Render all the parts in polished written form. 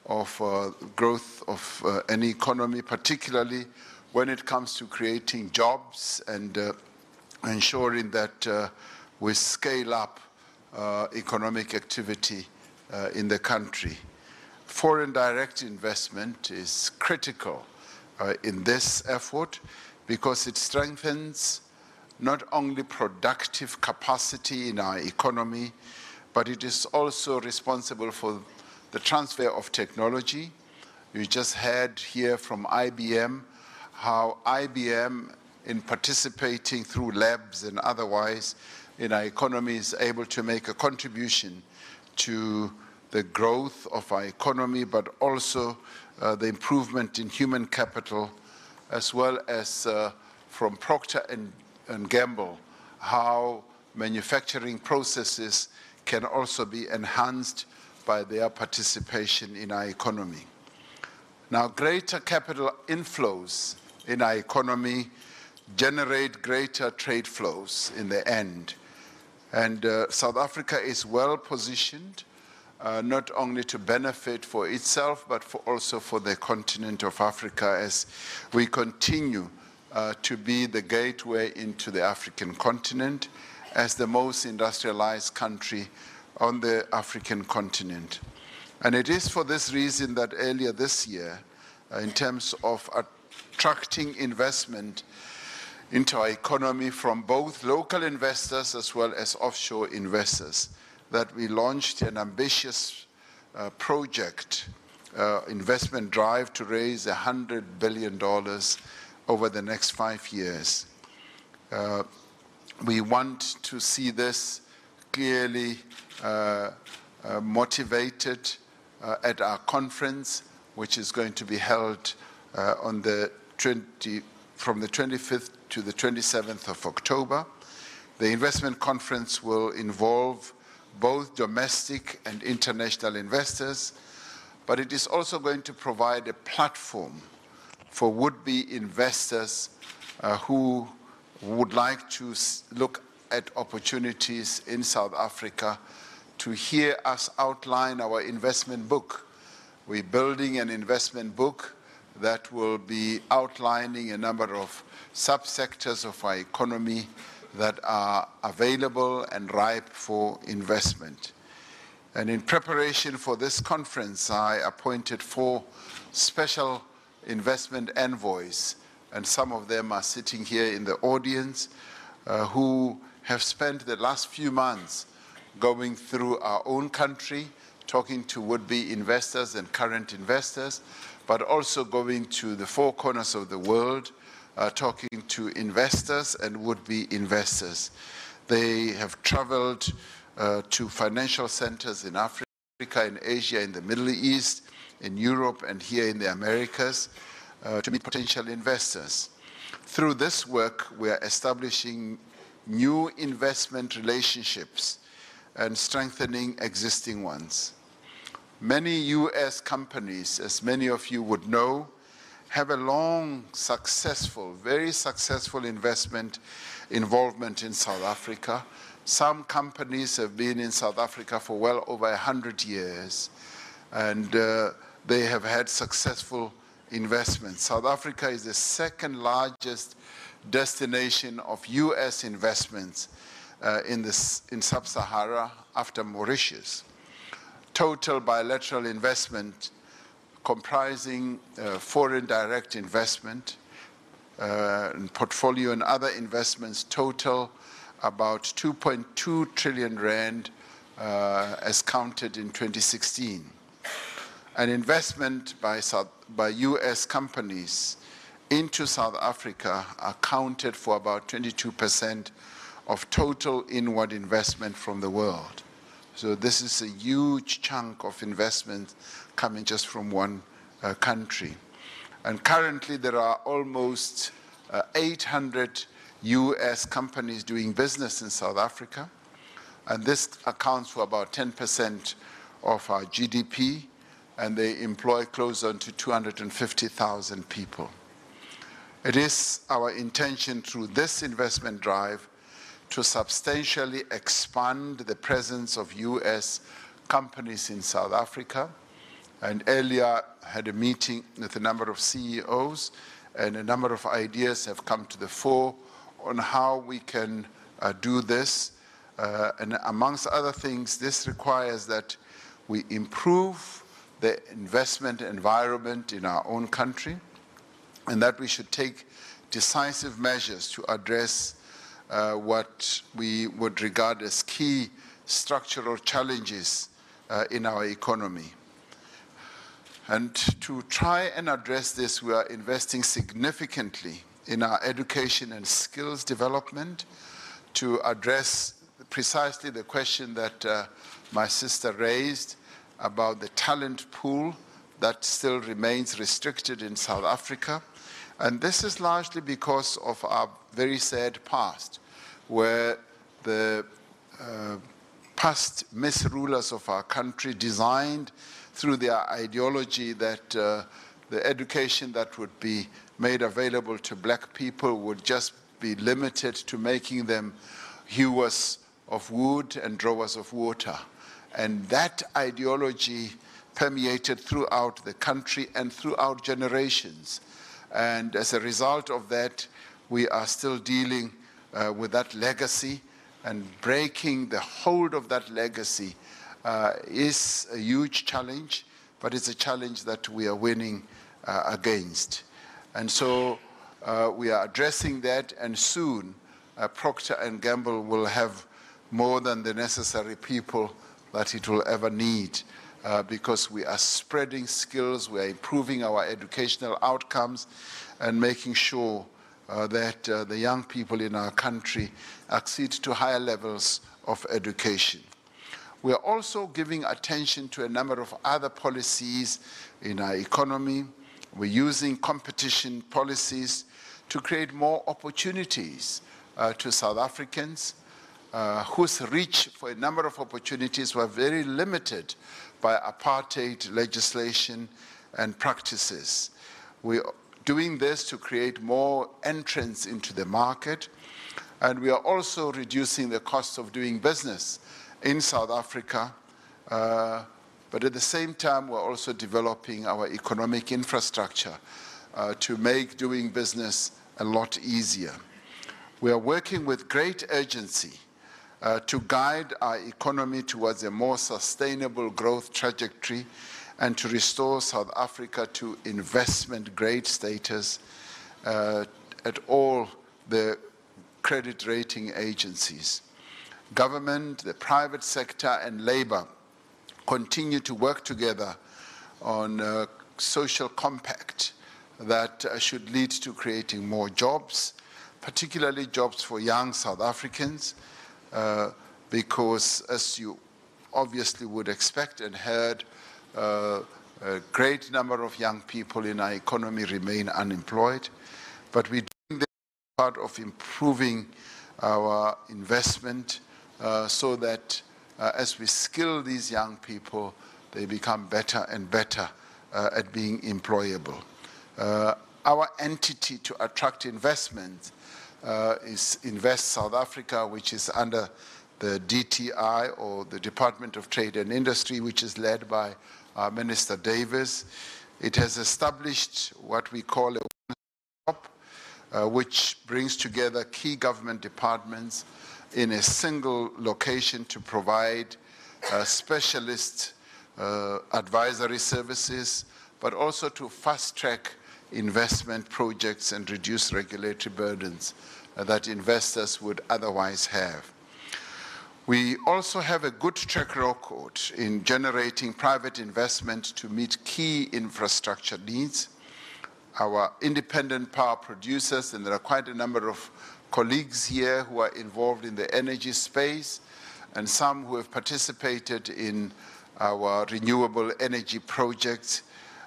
of growth of any economy, particularly when it comes to creating jobs and ensuring that we scale up economic activity in the country. Foreign direct investment is critical in this effort because it strengthens not only productive capacity in our economy, but it is also responsible for the transfer of technology. You just heard here from IBM how IBM, in participating through labs and otherwise in our economy, is able to make a contribution to the growth of our economy, but also the improvement in human capital, as well as from Procter and Gamble, how manufacturing processes can also be enhanced by their participation in our economy. Now, greater capital inflows in our economy generate greater trade flows in the end. And South Africa is well positioned not only to benefit for itself, but also for the continent of Africa as we continue to be the gateway into the African continent as the most industrialized country on the African continent. And it is for this reason that earlier this year, in terms of attracting investment into our economy from both local investors as well as offshore investors, that we launched an ambitious project, investment drive to raise $100 billion over the next 5 years. We want to see this clearly motivated at our conference, which is going to be held from the 25th to the 27th of October. The investment conference will involve both domestic and international investors, but it is also going to provide a platform for would-be investors who would like to look at opportunities in South Africa to hear us outline our investment book. We're building an investment book that will be outlining a number of subsectors of our economy that are available and ripe for investment. And in preparation for this conference, I appointed 4 special investment envoys, and some of them are sitting here in the audience, who have spent the last few months going through our own country, talking to would-be investors and current investors, but also going to the 4 corners of the world, talking to investors and would-be investors. They have traveled to financial centers in Africa, in Asia, in the Middle East, in Europe, and here in the Americas to meet potential investors. Through this work, we are establishing new investment relationships and strengthening existing ones. Many U.S. companies, as many of you would know, have a long, successful, very successful investment involvement in South Africa. Some companies have been in South Africa for well over 100 years, and they have had successful investments. South Africa is the second largest destination of U.S. investments in Sub-Sahara after Mauritius. Total bilateral investment comprising foreign direct investment, and portfolio and other investments total about 2.2 trillion rand as counted in 2016. An investment by U.S. companies into South Africa accounted for about 22% of total inward investment from the world. So this is a huge chunk of investment coming just from one country. And currently there are almost 800 U.S. companies doing business in South Africa, and this accounts for about 10% of our GDP, and they employ close on to 250,000 people. It is our intention through this investment drive to substantially expand the presence of U.S. companies in South Africa, And earlier had a meeting with a number of CEOs, and a number of ideas have come to the fore on how we can do this. And amongst other things, this requires that we improve the investment environment in our own country, and that we should take decisive measures to address what we would regard as key structural challenges in our economy. And to try and address this, we are investing significantly in our education and skills development to address precisely the question that my sister raised about the talent pool that still remains restricted in South Africa. And this is largely because of our very sad past, where the past misrulers of our country designed through their ideology that the education that would be made available to black people would just be limited to making them hewers of wood and drawers of water. And that ideology permeated throughout the country and throughout generations. And as a result of that, we are still dealing with that legacy, and breaking the hold of that legacy is a huge challenge, but it's a challenge that we are winning against. And so we are addressing that, and soon Procter & Gamble will have more than the necessary people that it will ever need, because we are spreading skills, we are improving our educational outcomes, and making sure that the young people in our country accede to higher levels of education. We are also giving attention to a number of other policies in our economy. We're using competition policies to create more opportunities to South Africans whose reach for a number of opportunities were very limited by apartheid legislation and practices. We are doing this to create more entrance into the market, and we are also reducing the cost of doing business in South Africa, but at the same time we're also developing our economic infrastructure to make doing business a lot easier. We are working with great urgency to guide our economy towards a more sustainable growth trajectory and to restore South Africa to investment-grade status at all the credit rating agencies. Government, the private sector, and labor continue to work together on a social compact that should lead to creating more jobs, particularly jobs for young South Africans, because as you obviously would expect and heard, a great number of young people in our economy remain unemployed. But we're doing this part of improving our investment so that as we skill these young people, they become better and better at being employable. Our entity to attract investment is Invest South Africa, which is under the DTI, or the Department of Trade and Industry, which is led by Minister Davis. It has established what we call a one-stop, which brings together key government departments in a single location to provide specialist advisory services, but also to fast-track investment projects and reduce regulatory burdens that investors would otherwise have. We also have a good track record in generating private investment to meet key infrastructure needs. Our independent power producers, and there are quite a number of colleagues here who are involved in the energy space, and some who have participated in our renewable energy projects.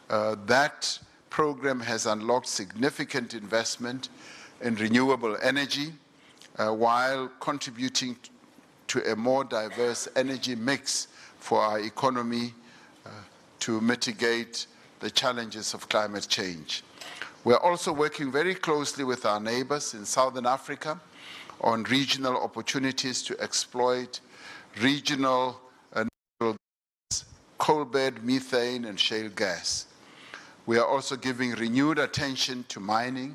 That program has unlocked significant investment in renewable energy while contributing to a more diverse energy mix for our economy to mitigate the challenges of climate change. We're also working very closely with our neighbors in Southern Africa on regional opportunities to exploit regional natural gas coal bed, methane, and shale gas. We are also giving renewed attention to mining,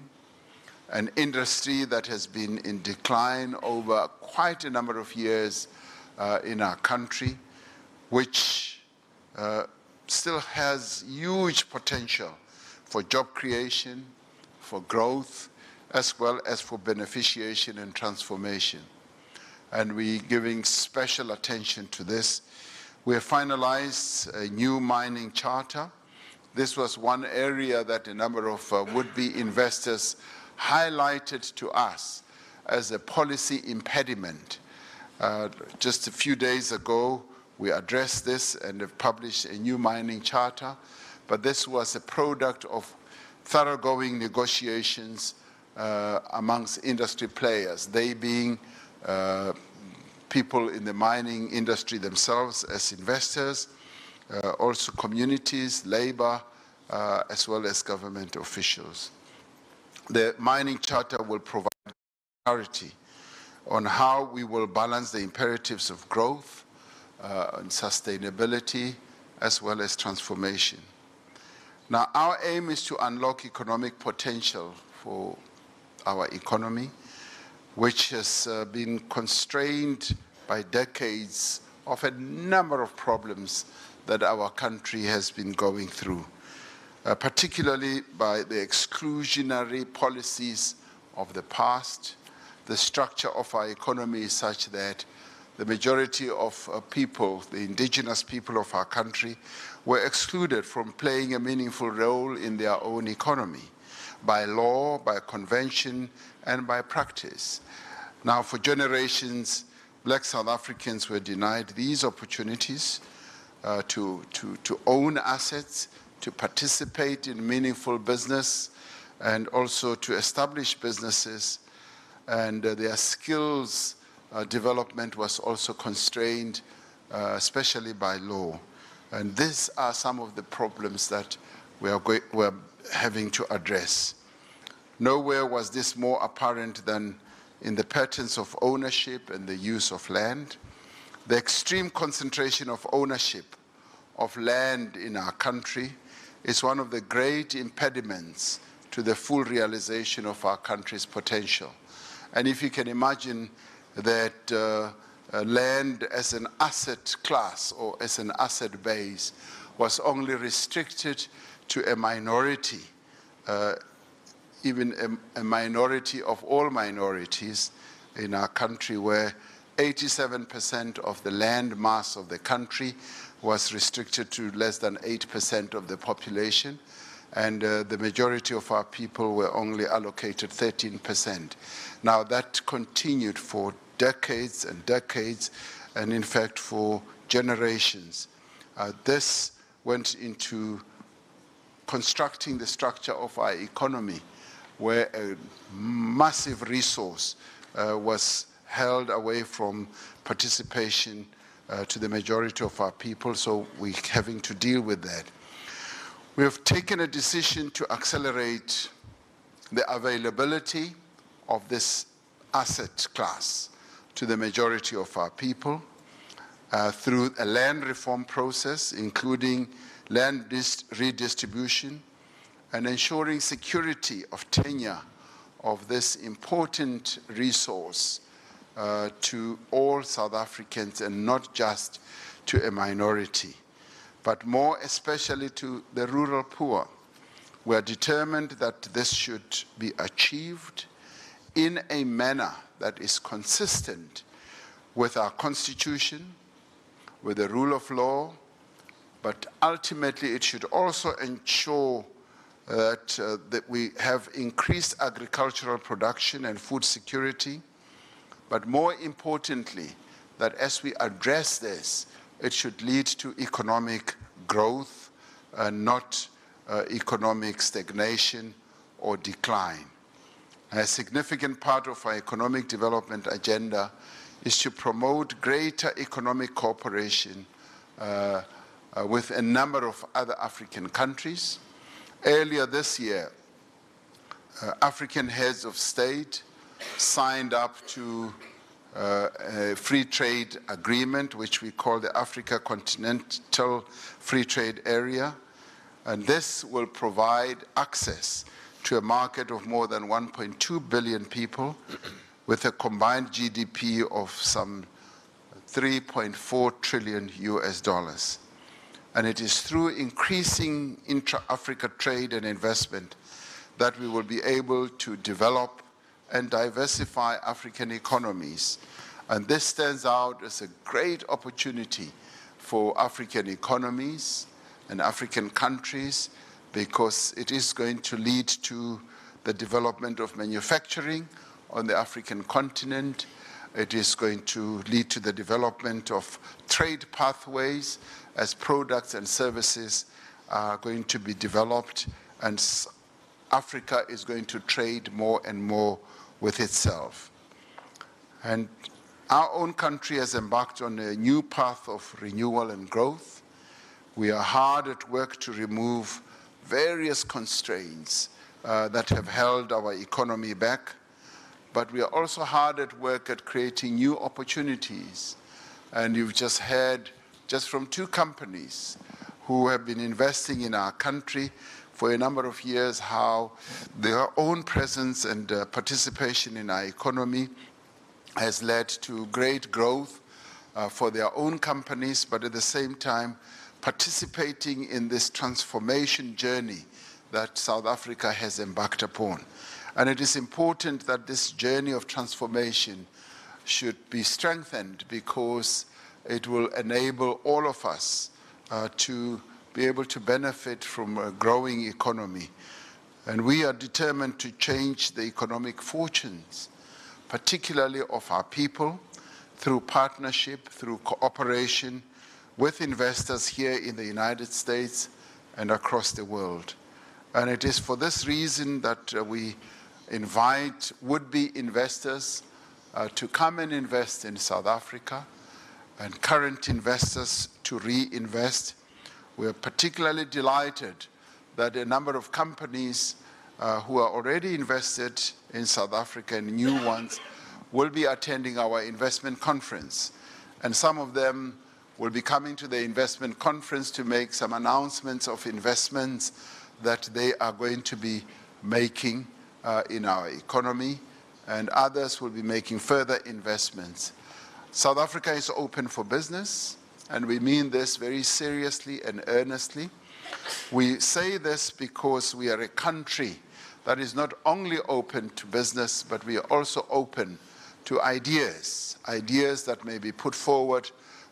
an industry that has been in decline over quite a number of years in our country, which still has huge potential for job creation, for growth, as well as for beneficiation and transformation. And we're giving special attention to this. We have finalized a new mining charter. This was one area that a number of would-be investors highlighted to us as a policy impediment. Just a few days ago, we addressed this and have published a new mining charter, but this was a product of thoroughgoing negotiations amongst industry players, they being people in the mining industry themselves as investors, also communities, labor, as well as government officials. The mining charter will provide clarity on how we will balance the imperatives of growth and sustainability, as well as transformation. Now, our aim is to unlock economic potential for our economy, which has been constrained by decades of a number of problems that our country has been going through, particularly by the exclusionary policies of the past. The structure of our economy is such that the majority of people, the indigenous people of our country, were excluded from playing a meaningful role in their own economy by law, by convention, and by practice. Now, for generations, Black South Africans were denied these opportunities to own assets, to participate in meaningful business, and also to establish businesses. And their skills development was also constrained, especially by law. And these are some of the problems that we're having to address. Nowhere was this more apparent than in the patterns of ownership and the use of land. The extreme concentration of ownership of land in our country is one of the great impediments to the full realization of our country's potential. And if you can imagine that land as an asset class or as an asset base was only restricted to a minority, even a minority of all minorities in our country, where 87% of the land mass of the country was restricted to less than 8% of the population, and the majority of our people were only allocated 13%. Now that continued for decades and decades, and in fact for generations. This went into constructing the structure of our economy, where a massive resource was held away from participation to the majority of our people, so we're having to deal with that. We have taken a decision to accelerate the availability of this asset class to the majority of our people through a land reform process, including land redistribution and ensuring security of tenure of this important resource to all South Africans, and not just to a minority, but more especially to the rural poor. We are determined that this should be achieved in a manner that is consistent with our Constitution, with the rule of law, but ultimately it should also ensure that we have increased agricultural production and food security, but more importantly, that as we address this, it should lead to economic growth and not economic stagnation or decline. A significant part of our economic development agenda is to promote greater economic cooperation with a number of other African countries. Earlier this year, African heads of state signed up to a free trade agreement, which we call the Africa Continental Free Trade Area. And this will provide access to a market of more than 1.2 billion people with a combined GDP of some 3.4 trillion US dollars. And it is through increasing intra-Africa trade and investment that we will be able to develop and diversify African economies. And this stands out as a great opportunity for African economies and African countries, because it is going to lead to the development of manufacturing on the African continent. It is going to lead to the development of trade pathways as products and services are going to be developed, and Africa is going to trade more and more with itself. And our own country has embarked on a new path of renewal and growth. We are hard at work to remove various constraints that have held our economy back, but we are also hard at work at creating new opportunities. And you've just heard just from two companies who have been investing in our country for a number of years how their own presence and participation in our economy has led to great growth for their own companies, but at the same time participating in this transformation journey that South Africa has embarked upon. And it is important that this journey of transformation should be strengthened, because it will enable all of us to be able to benefit from a growing economy. And we are determined to change the economic fortunes, particularly of our people, through partnership, through cooperation with investors here in the United States and across the world. And it is for this reason that we invite would-be investors to come and invest in South Africa, and current investors to reinvest. We are particularly delighted that a number of companies who are already invested in South Africa and new ones will be attending our investment conference. And some of them will be coming to the investment conference to make some announcements of investments that they are going to be making in our economy, and others will be making further investments. South Africa is open for business, and we mean this very seriously and earnestly. We say this because we are a country that is not only open to business, but we are also open to ideas that may be put forward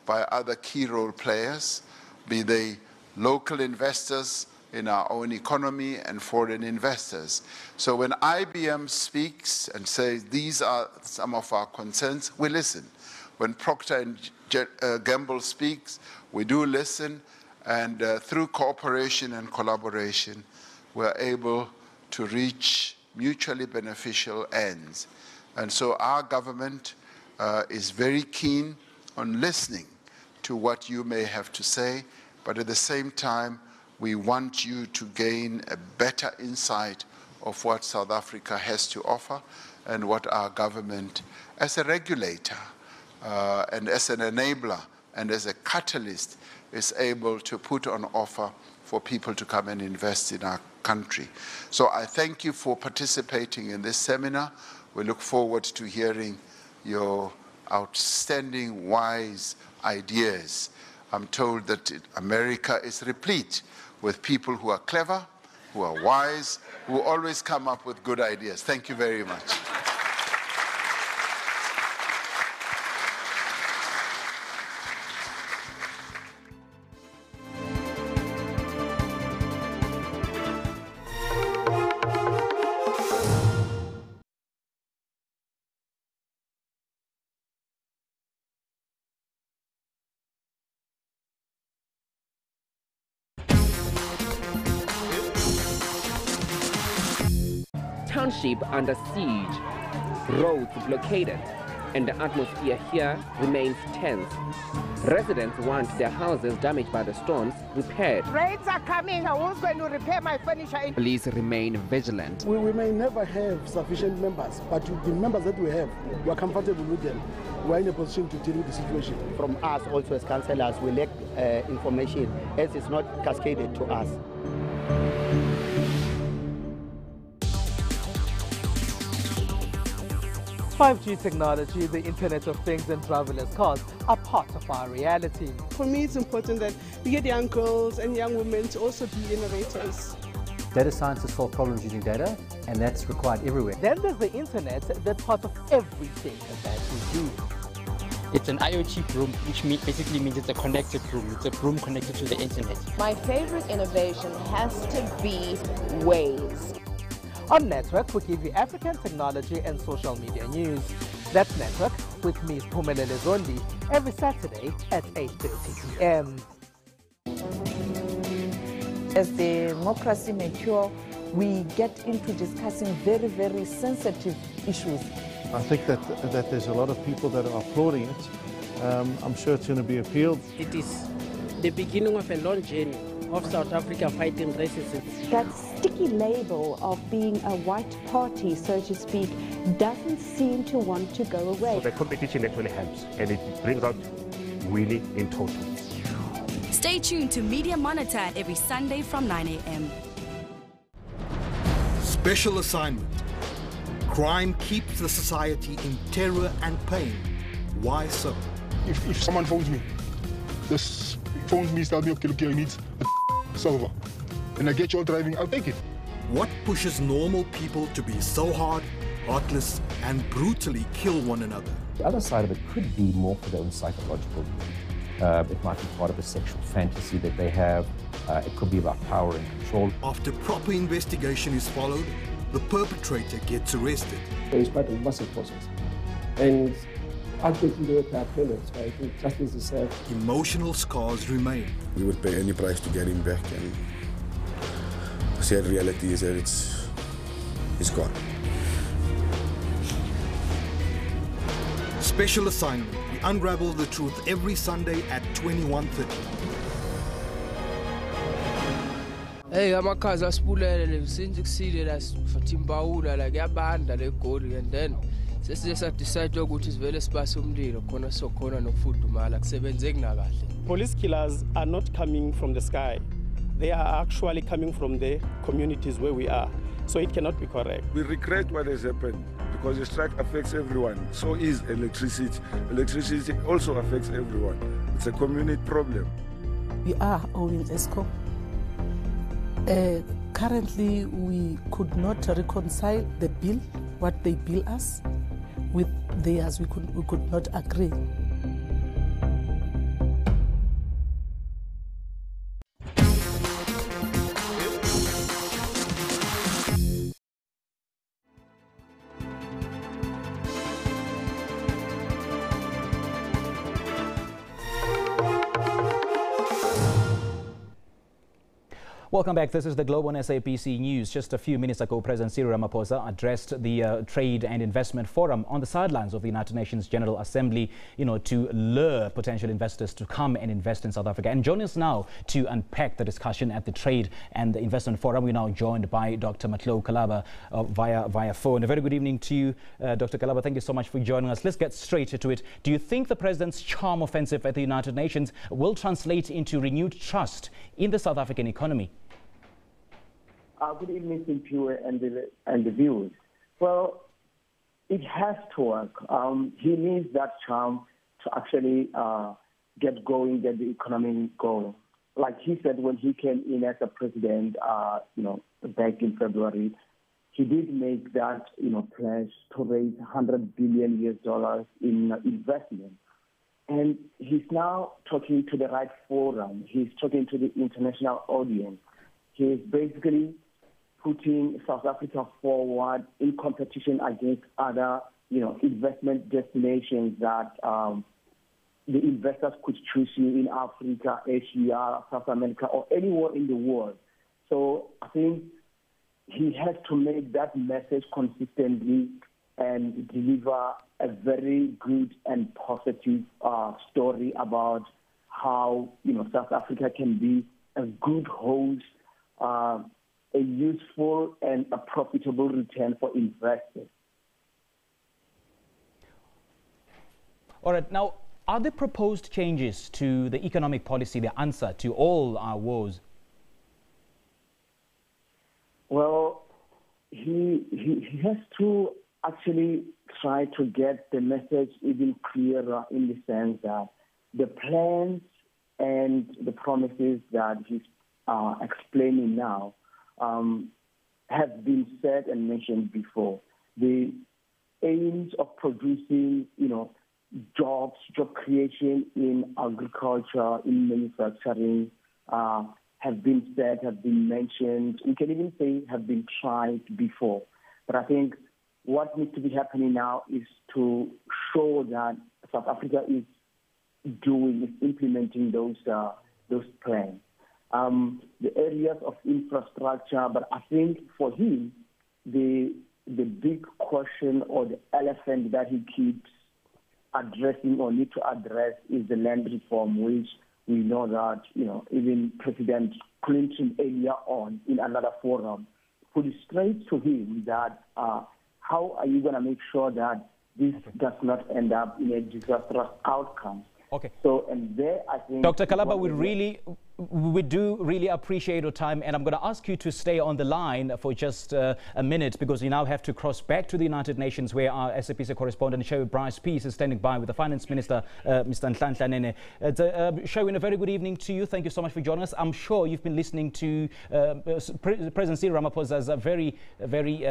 by other key role players, be they local investors in our own economy and foreign investors. So when IBM speaks and says these are some of our concerns, we listen. When Procter & Gamble speaks, we do listen, and through cooperation and collaboration, we're able to reach mutually beneficial ends. And so our government is very keen on listening to what you may have to say, but at the same time, we want you to gain a better insight of what South Africa has to offer and what our government, as a regulator and as an enabler and as a catalyst, is able to put on offer for people to come and invest in our country. So I thank you for participating in this seminar. We look forward to hearing your outstanding, wise ideas. I'm told that America is replete with people who are clever, who are wise, who always come up with good ideas. Thank you very much. Township under siege, roads blockaded, and the atmosphere here remains tense. Residents want their houses damaged by the storms repaired. Rains are coming. Who's going to repair my furniture? Police remain vigilant. We may never have sufficient members, but the members that we have, we are comfortable with them. We are in a position to deal with the situation. From us also as councillors, we lack information as it's not cascaded to us. "5G technology, the Internet of Things and driverless cars are part of our reality." For me, it's important that we get young girls and young women to also be innovators. Data scientists solve problems using data, and that's required everywhere. Then there's the Internet, that's part of everything that we do. It's an IoT broom, which basically means it's a connected broom. It's a broom connected to the internet. My favorite innovation has to be Waze. On Network, we give you African technology and social media news. That's Network with me, Phumelele Zondi, every Saturday at 8:30 p.m. As democracy matures, we get into discussing very, very sensitive issues. I think that there's a lot of people that are applauding it. I'm sure it's going to be appealed. It is the beginning of a long journey of South Africa fighting racism. That sticky label of being a white party, so to speak, doesn't seem to want to go away. So the competition actually helps, and it brings out winning in total. Stay tuned to Media Monitor every Sunday from 9 a.m. Special assignment. Crime keeps the society in terror and pain. Why so? If someone phones me, this phones me, tells me, okay, look, I need a silver, and I get you all driving, I'll take it. What pushes normal people to be so hard, heartless, and brutally kill one another? The other side of it could be more for their own psychological need. It might be part of a sexual fantasy that they have. It could be about power and control. After proper investigation is followed, the perpetrator gets arrested. It's quite a massive process. And ultimately, they pay payments. I think justice is served. Emotional scars remain. We would pay any price to get him back, and the sad reality is that it's gone. Special assignment. We unravel the truth every Sunday at 21:30. Hey, amakhazi asibulele since kusilile fatimbaula like yabanda le goli, and then sesiye decide ukuthi sivele sibase umlilo khona sokhona nokufudumala kusebenzeki nakahle. Police killers are not coming from the sky. They are actually coming from the communities where we are. So it cannot be correct. We regret what has happened because the strike affects everyone. So is electricity. Electricity also affects everyone. It's a community problem. We are owing ESCOM. Currently, we could not reconcile the bill, what they bill us, with theirs. We could not agree. Welcome back. This is the Globe on SABC News. Just a few minutes ago, President Cyril Ramaphosa addressed the Trade and Investment Forum on the sidelines of the United Nations General Assembly, to lure potential investors to come and invest in South Africa. And join us now to unpack the discussion at the Trade and the Investment Forum. We're now joined by Dr. Matlo Kalaba via phone. A very good evening to you, Dr. Kalaba. Thank you so much for joining us. Let's get straight to it. Do you think the President's charm offensive at the United Nations will translate into renewed trust in the South African economy? Good evening, Simpiwe and the viewers. Well, it has to work. He needs that charm to actually get going, get the economy going. Like he said when he came in as a president, back in February, he did make that, pledge to raise $100 billion in investment. And he's now talking to the right forum. He's talking to the international audience. He's basically putting South Africa forward in competition against other, investment destinations that the investors could choose in Africa, Asia, South America, or anywhere in the world. So I think he has to make that message consistently and deliver a very good and positive story about how South Africa can be a good host, a useful and a profitable return for investors. All right. Now, are the proposed changes to the economic policy the answer to all our woes? Well, he has to actually try to get the message even clearer in the sense that the plans and the promises that he's explaining now have been said and mentioned before. The aims of producing, jobs, job creation in agriculture, in manufacturing, have been said, have been mentioned. We can even say have been tried before. But I think what needs to be happening now is to show that South Africa is implementing those plans. The areas of infrastructure, but I think for him, the big question or the elephant that he keeps addressing or need to address is the land reform, which we know that, even President Clinton earlier on in another forum put it straight to him that how are you going to make sure that this does not end up in a disastrous outcome? Okay. So, and there I think... Dr. Kalaba, we do really appreciate your time, and I'm going to ask you to stay on the line for just a minute, because we now have to cross back to the United Nations, where our SABC correspondent, Sherwin Bryce Peace, is standing by with the Finance Minister, Mr. Nhlanhla Nene. Sherwin, a very good evening to you. Thank you so much for joining us. I'm sure you've been listening to President Cyril Ramaphosa's very, very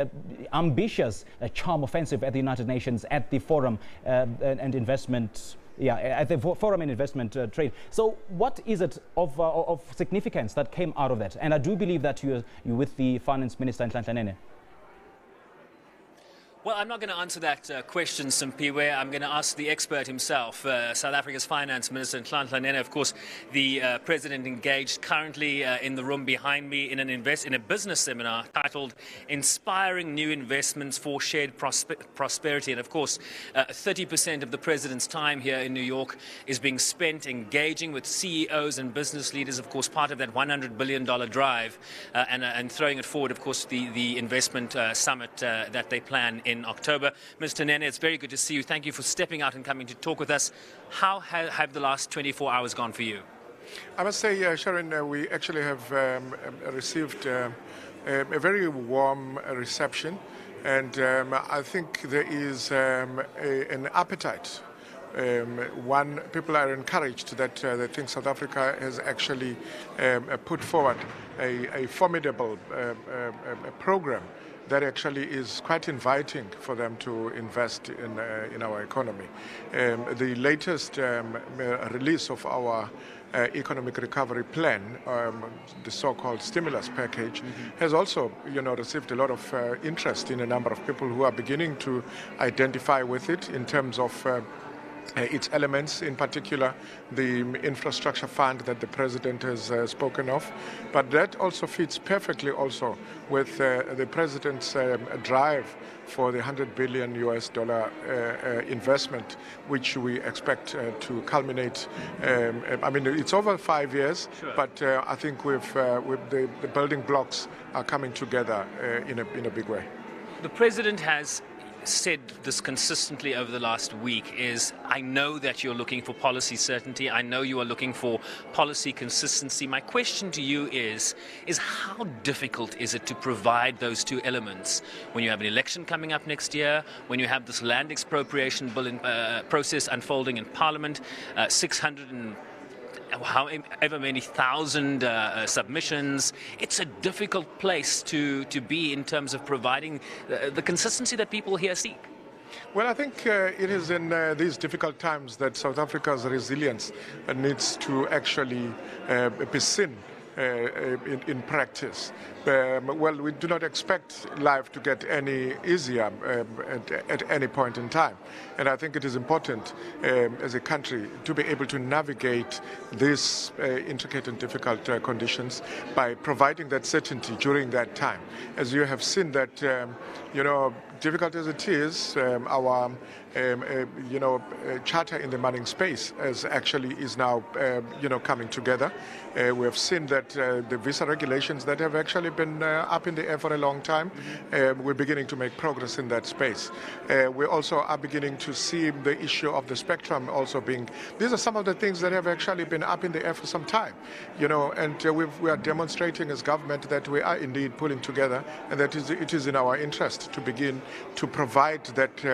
ambitious charm offensive at the United Nations, at the Forum and Investment... Yeah, at the Forum and Investment Trade. So what is it of significance that came out of that? And I do believe that you're with the Finance Minister, Nhlanhla Nene. Well, I'm not going to answer that question, Simpiwe. I'm going to ask the expert himself, South Africa's Finance Minister, Nhlanhla Nene. Of course, the President engaged currently in the room behind me in a business seminar titled Inspiring New Investments for Shared Prosperity. And of course, 30% of the President's time here in New York is being spent engaging with CEOs and business leaders, of course, part of that $100 billion drive, and throwing it forward, of course, the investment summit that they plan in October. Mr. Nene, it's very good to see you. Thank you for stepping out and coming to talk with us. How have the last 24 hours gone for you? I must say, Sharon, we actually have received a very warm reception, and I think there is an appetite. People are encouraged that they think South Africa has actually put forward a formidable program that actually is quite inviting for them to invest in our economy. The latest release of our economic recovery plan, the so-called stimulus package, has also, received a lot of interest in a number of people who are beginning to identify with it in terms of its elements, in particular the infrastructure fund that the President has spoken of. But that also fits perfectly also with the President's drive for the $100 billion investment, which we expect to culminate. I mean, it's over 5 years, sure. But I think with the building blocks are coming together in a big way. The President has said this consistently over the last week is, I know that you're looking for policy certainty. I know you are looking for policy consistency. My question to you is how difficult is it to provide those two elements when you have an election coming up next year, when you have this land expropriation bill process unfolding in Parliament, 600 and however many thousand submissions? It's a difficult place to be in terms of providing the consistency that people here seek. Well, I think it is in these difficult times that South Africa's resilience needs to actually be seen in practice. Well, we do not expect life to get any easier at any point in time. And I think it is important as a country to be able to navigate these intricate and difficult conditions by providing that certainty during that time. As you have seen that, difficult as it is, our charter in the mining space is now coming together. We have seen that the visa regulations that have actually been up in the air for a long time, we're beginning to make progress in that space. We also are beginning to see the issue of the spectrum also being. These are some of the things that have actually been up in the air for some time, and we are demonstrating as government that we are indeed pulling together, and that it is in our interest to begin to provide that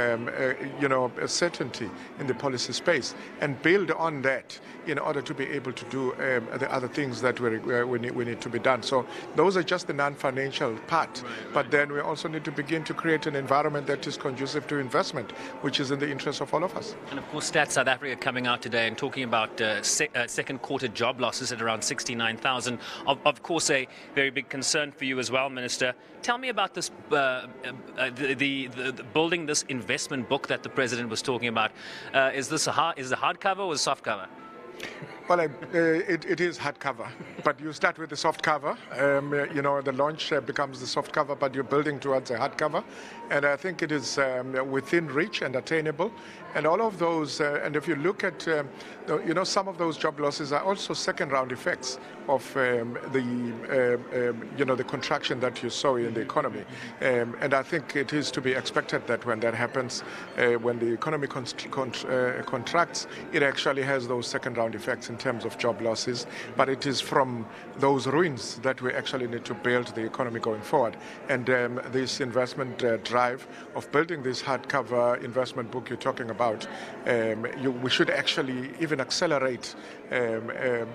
a certainty in the policy space and build on that in order to be able to do the other things that we need to be done. So those are just the non-financial part. But then we also need to begin to create an environment that is conducive to investment, which is in the interest of all of us. And of course, Stats South Africa coming out today and talking about second quarter job losses at around 69,000. Of course, a very big concern for you as well, Minister. Tell me about this, the building this investment book that the President was talking about. Is this a hardcover or a soft cover? Well, it is hardcover, but you start with the soft cover. The launch becomes the soft cover, but you're building towards a hardcover. And I think it is within reach and attainable. And all of those, and if you look at, some of those job losses are also second-round effects of the contraction that you saw in the economy. And I think it is to be expected that when that happens, when the economy contracts, it actually has those second-round effects in terms of job losses. But it is from those ruins that we actually need to build the economy going forward. And this investment drive of building this hardcover investment book you're talking about, we should actually even accelerate the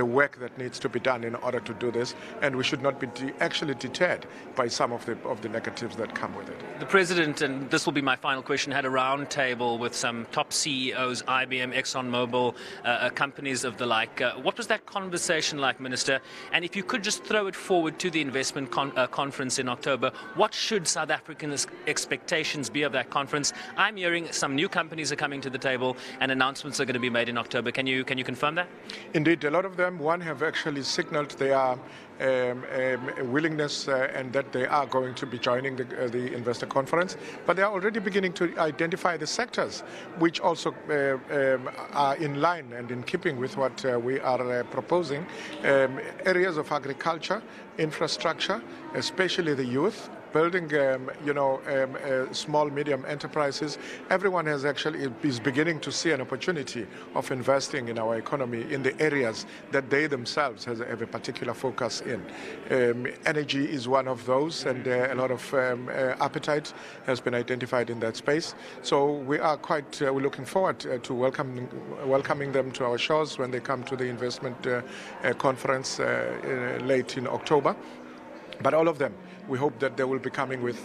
work that needs to be done in order to do this, and we should not be actually deterred by some of the negatives that come with it. The President, and this will be my final question, had a round table with some top CEOs, IBM, ExxonMobil, companies of the like. What was that conversation like, Minister? And if you could just throw it forward to the investment conference in October, what should South Africans' expectations be of that conference? I'm hearing some new companies are coming to the table and announcements are going to be made in October. Can you confirm that? Indeed, a lot of them, have actually signaled their willingness and that they are going to be joining the investor conference, but they are already beginning to identify the sectors which also are in line and in keeping with what we are proposing. Areas of agriculture, infrastructure, especially the youth, building, small, medium enterprises. Everyone is beginning to see an opportunity of investing in our economy in the areas that they themselves have a particular focus in. Energy is one of those, and a lot of appetite has been identified in that space. So we are we're looking forward to welcoming them to our shores when they come to the investment conference late in October. But all of them, we hope that they will be coming with,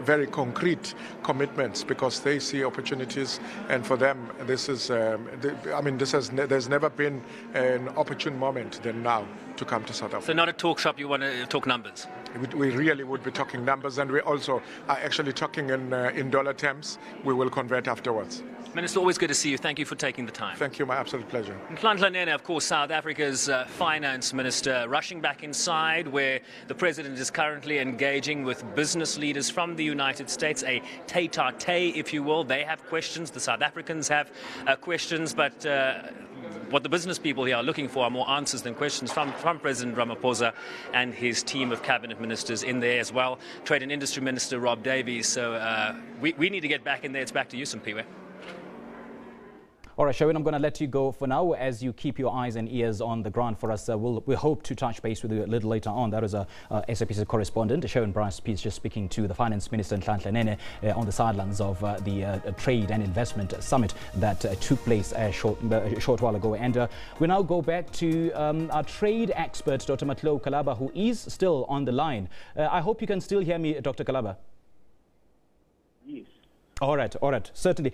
very concrete commitments, because they see opportunities, and for them, this is, there's never been an opportune moment than now to come to South Africa. So not a talk shop, you want to talk numbers? We really would be talking numbers, and we also are actually talking in dollar terms. We will convert afterwards. Minister, always good to see you. Thank you for taking the time. Thank you, my absolute pleasure. Nhlanhla Nene, of course, South Africa's finance minister, rushing back inside where the president is currently engaging with business leaders from the United States, a tete-a-tete, if you will. They have questions, the South Africans have questions, but what the business people here are looking for are more answers than questions from President Ramaphosa and his team of cabinet ministers in there as well. Trade and Industry Minister Rob Davies. So we need to get back in there. It's back to you, Simpiwe. All right, Sherwin, I'm going to let you go for now as you keep your eyes and ears on the ground for us. We hope to touch base with you a little later on. That is a SABC correspondent, Sherwin Bryce-Pease, just speaking to the Finance Minister Nhlanhla Nene on the sidelines of the Trade and Investment Summit that took place a short while ago. And we now go back to our trade expert, Dr. Matlo Kalaba, who is still on the line. I hope you can still hear me, Dr. Kalaba. Yes. All right, certainly.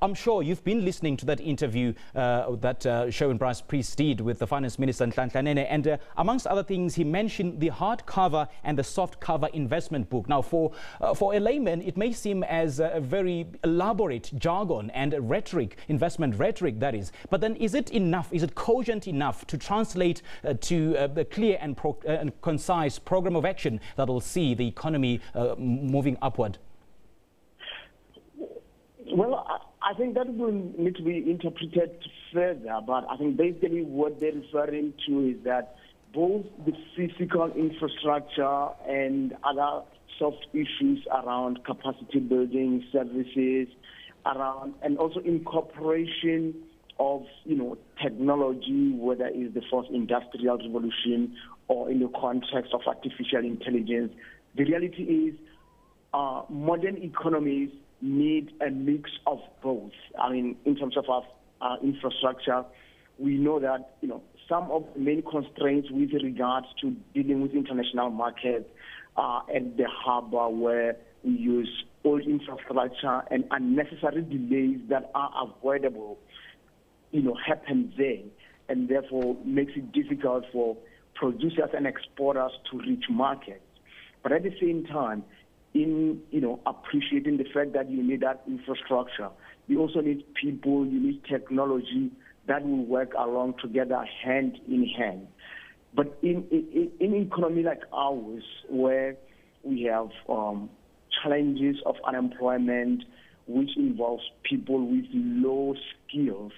I'm sure you've been listening to that interview that Sherwin Bryce-Priest did with the Finance Minister, Nhlanhla Nene, and amongst other things, he mentioned the hardcover and the softcover investment book. Now, for a layman, it may seem as a very elaborate jargon and rhetoric, investment rhetoric, that is. But then is it enough, is it cogent enough to translate to a clear and concise program of action that will see the economy moving upward? Well, I think that will need to be interpreted further, but I think basically what they're referring to is that both the physical infrastructure and other soft issues around capacity building services, around and also incorporation of technology, whether it's the fourth industrial revolution or in the context of artificial intelligence. The reality is modern economies need a mix of both. I mean, in terms of our infrastructure, we know that some of the main constraints with regards to dealing with international markets are at the harbor, where we use old infrastructure and unnecessary delays that are avoidable, happen there, and therefore makes it difficult for producers and exporters to reach markets. But at the same time, in appreciating the fact that you need that infrastructure, you also need people, you need technology that will work along together hand in hand. But in an economy like ours, where we have challenges of unemployment, which involves people with low skills,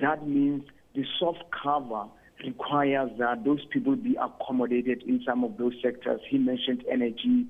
that means the soft cover requires that those people be accommodated in some of those sectors. He mentioned energy,